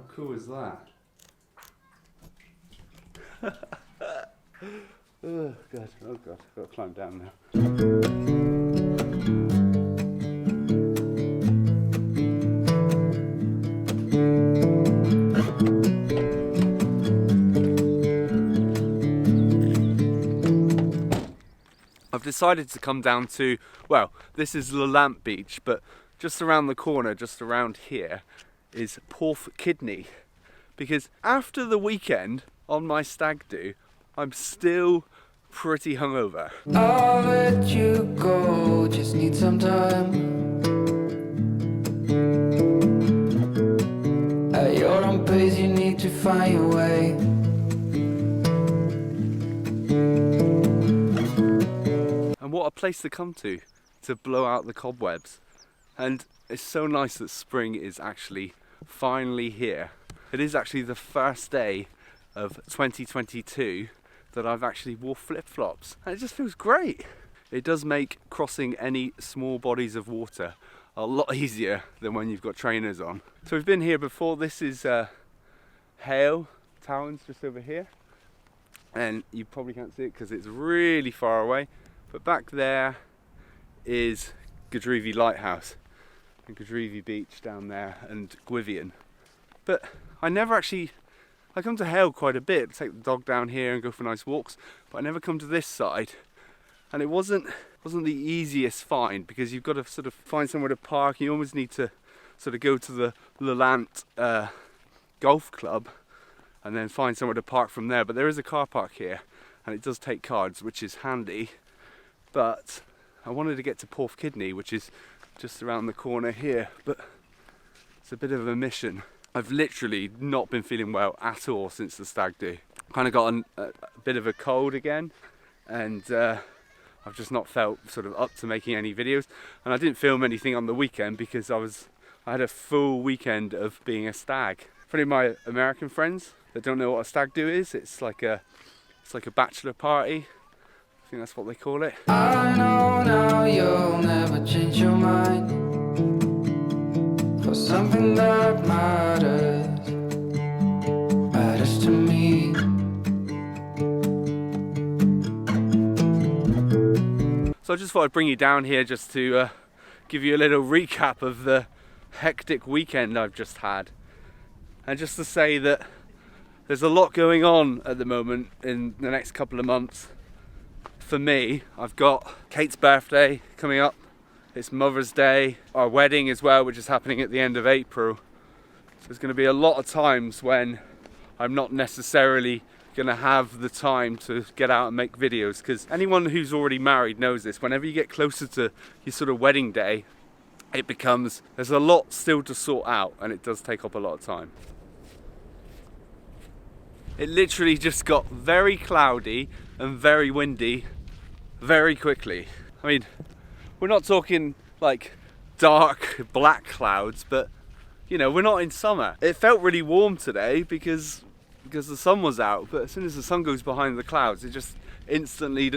How cool is that? Oh god, I've got to climb down now. I've decided to come down to, well, this is the Lamp Beach, but just around the corner, just around here, is Porthkidney. Because after the weekend on my stag do, I'm still pretty hungover. I'll let you go, just need some time. At your own pace, you need to find your way. And what a place to come to blow out the cobwebs. And it's so nice that spring is actually finally here. It is actually the first day of 2022 that I've actually wore flip-flops, and it just feels great. It does make crossing any small bodies of water a lot easier than when you've got trainers on. So we've been here before. This is Hale Towns just over here, and you probably can't see it because it's really far away, but back there is Gadreevy Lighthouse and Gadreevy Beach down there and Gwyvion. But I come to Hale quite a bit, take the dog down here and go for nice walks, but I never come to this side. And it wasn't the easiest find, because you've got to sort of find somewhere to park. You almost need to sort of go to the Lelant golf club and then find somewhere to park from there. But there is a car park here, and it does take cards, which is handy. But I wanted to get to Porthkidney, which is just around the corner here, but it's a bit of a mission. I've literally not been feeling well at all since the stag do. Kind of got a bit of a cold again, and I've just not felt sort of up to making any videos. And I didn't film anything on the weekend because I had a full weekend of being a stag. For any of my American friends that don't know what a stag do is, it's like a bachelor party. I think that's what they call it. I know now you'll never change your mind for something that matters to me. So I just thought I'd bring you down here just to give you a little recap of the hectic weekend I've just had. And just to say that there's a lot going on at the moment in the next couple of months. For me, I've got Kate's birthday coming up. It's Mother's Day, our wedding as well, which is happening at the end of April. So there's going to be a lot of times when I'm not necessarily going to have the time to get out and make videos, because anyone who's already married knows this. Whenever you get closer to your sort of wedding day, there's a lot still to sort out, and it does take up a lot of time. It literally just got very cloudy and very windy very quickly. I mean, we're not talking like dark black clouds, but you know, we're not in summer. It felt really warm today because the sun was out, but as soon as the sun goes behind the clouds, it just instantly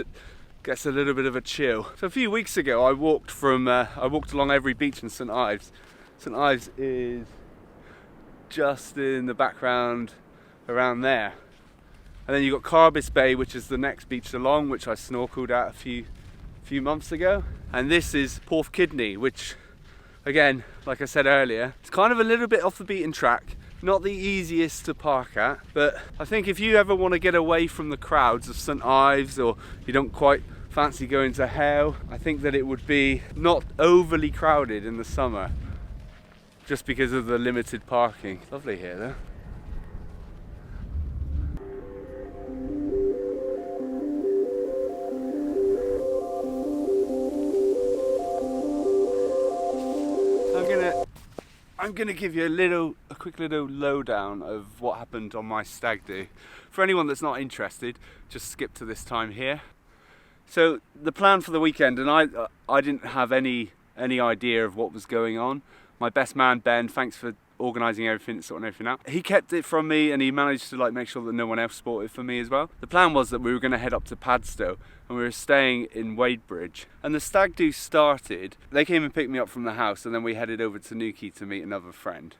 gets a little bit of a chill. So a few weeks ago, I walked along every beach in St Ives. St Ives is just in the background around there. And then you've got Carbis Bay, which is the next beach along, which I snorkeled at a few months ago. And this is Porthkidney, which, again, like I said earlier, it's kind of a little bit off the beaten track. Not the easiest to park at, but I think if you ever want to get away from the crowds of St Ives, or you don't quite fancy going to Hale, I think that it would be not overly crowded in the summer, just because of the limited parking. Lovely here though. I'm gonna give you a quick little lowdown of what happened on my stag do. For anyone that's not interested, just skip to this time here. So the plan for the weekend, and I didn't have any idea of what was going on. My best man Ben, thanks for organising everything, sorting everything out. He kept it from me, and he managed to make sure that no one else bought it for me as well. The plan was that we were going to head up to Padstow, and we were staying in Wadebridge. And the stag do started. They came and picked me up from the house, and then we headed over to Newquay to meet another friend.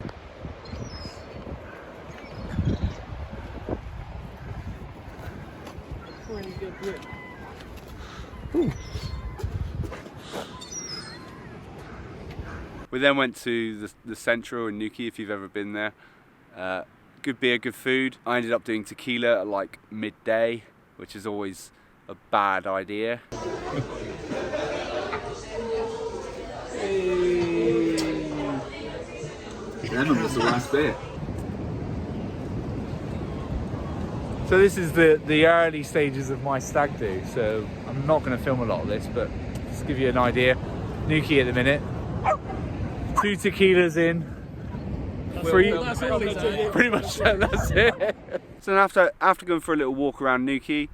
We then went to the Central in Newquay, if you've ever been there. Good beer, good food. I ended up doing tequila at like midday, which is always a bad idea. Lemon was the last bit. So this is the early stages of my stag do, so I'm not going to film a lot of this, but just to give you an idea. Newquay at the minute, 2 tequilas in, 3, pretty much that's it. So after going for a little walk around Newquay,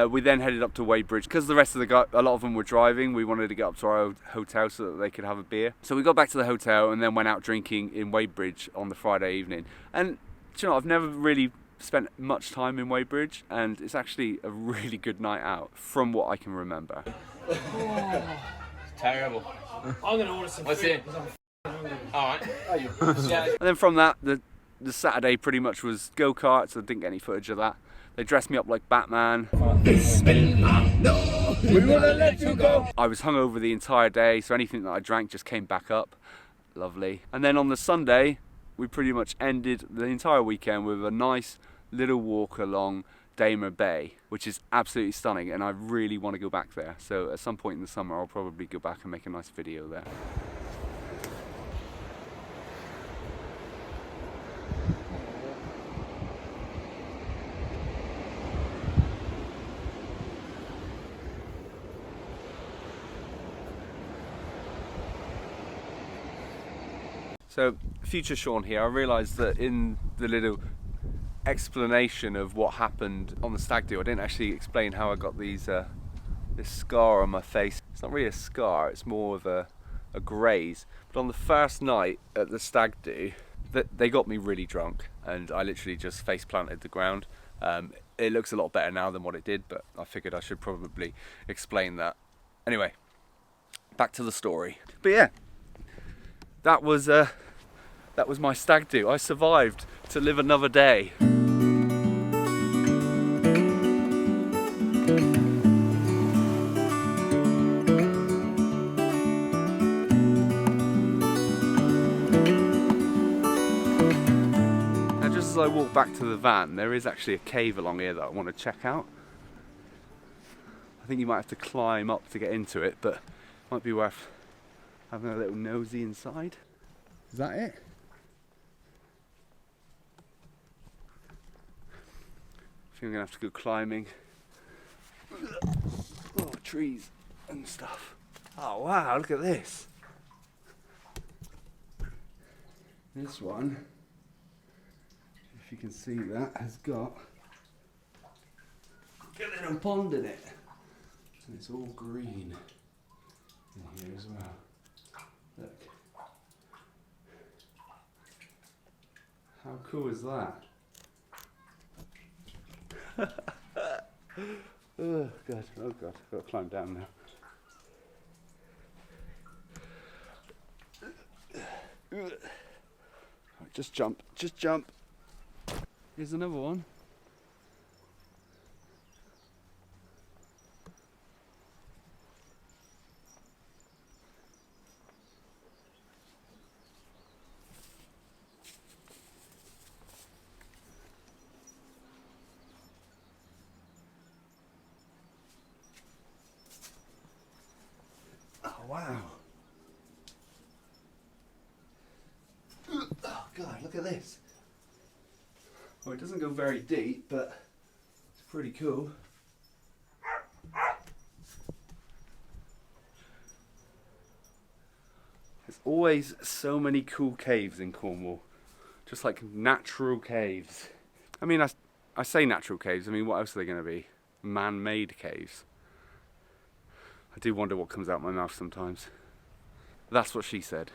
we then headed up to Wadebridge. Because the rest of a lot of them were driving, we wanted to get up to our hotel so that they could have a beer. So we got back to the hotel and then went out drinking in Wadebridge on the Friday evening. And do you know, I've never really spent much time in Wadebridge, and it's actually a really good night out from what I can remember. Terrible. I'm gonna order some food. Alright. And then from that, the Saturday pretty much was go-karts. I didn't get any footage of that. They dressed me up like Batman. We wanna let you go. I was hungover the entire day, so anything that I drank just came back up. Lovely. And then on the Sunday, we pretty much ended the entire weekend with a nice little walk along Damer Bay, which is absolutely stunning, and I really want to go back there. So at some point in the summer, I'll probably go back and make a nice video there. So, future Sean here, I realised that in the little explanation of what happened on the stag do, I didn't actually explain how I got this scar on my face. It's not really a scar, it's more of a graze. But on the first night at the stag do, they got me really drunk, and I literally just face planted the ground. It looks a lot better now than what it did, but I figured I should probably explain that. Anyway, back to the story. But yeah, that was my stag do. I survived to live another day. Now just as I walk back to the van, there is actually a cave along here that I want to check out. I think you might have to climb up to get into it, but it might be worth having a little nosy inside. Is that it? I think I'm gonna have to go climbing. Oh, trees and stuff. Oh wow, look at this. This one, if you can see that, has got a little pond in it. And it's all green in here as well. Look. How cool is that? Oh god, I've got to climb down now. Right, just jump. Here's another one. Wow. Oh god, look at this. Well, it doesn't go very deep, but it's pretty cool. There's always so many cool caves in Cornwall. Just like natural caves. I mean, I say natural caves, I mean, what else are they going to be? Man-made caves. I do wonder what comes out my mouth sometimes. That's what she said.